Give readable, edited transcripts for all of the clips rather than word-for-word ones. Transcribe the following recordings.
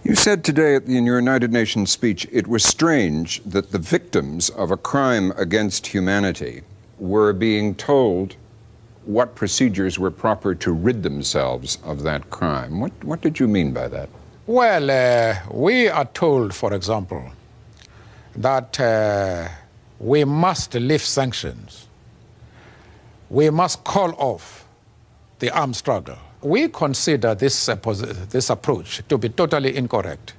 You said today in your United Nations speech, it was strange that the victims of a crime against humanity were being told what procedures were proper to rid themselves of that crime. What did you mean by that? Well, we are told, for example, that we must lift sanctions. We must call off the armed struggle. We consider this approach to be totally incorrect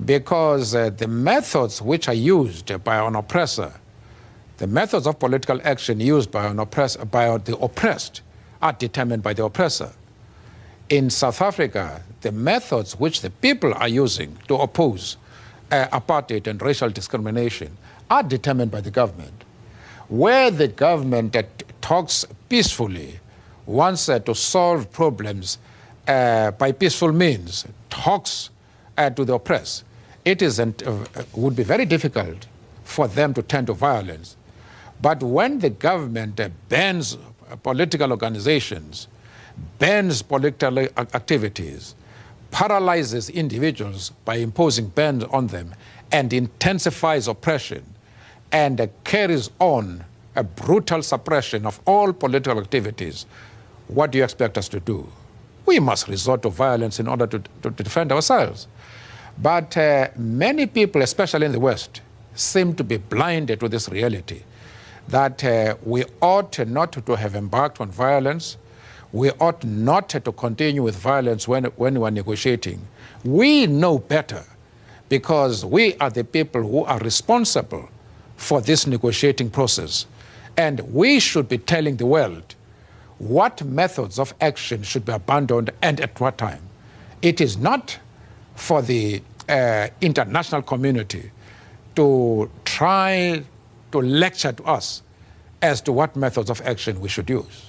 because the methods which are used by an oppressor, the methods of political action used by the oppressed are determined by the oppressor. In South Africa, the methods which the people are using to oppose apartheid and racial discrimination are determined by the government. Where the government talks peacefully, wants to solve problems by peaceful means, talks to the oppressed, it would be very difficult for them to turn to violence. But when the government bans political organizations, bans political activities, paralyzes individuals by imposing bans on them, and intensifies oppression, and carries on a brutal suppression of all political activities, what do you expect us to do? We must resort to violence in order to defend ourselves. But many people, especially in the West, seem to be blinded to this reality, that we ought not to have embarked on violence. We ought not to continue with violence when we're negotiating. We know better because we are the people who are responsible for this negotiating process. And we should be telling the world what methods of action should be abandoned and at what time. It is not for the international community to try to lecture to us as to what methods of action we should use.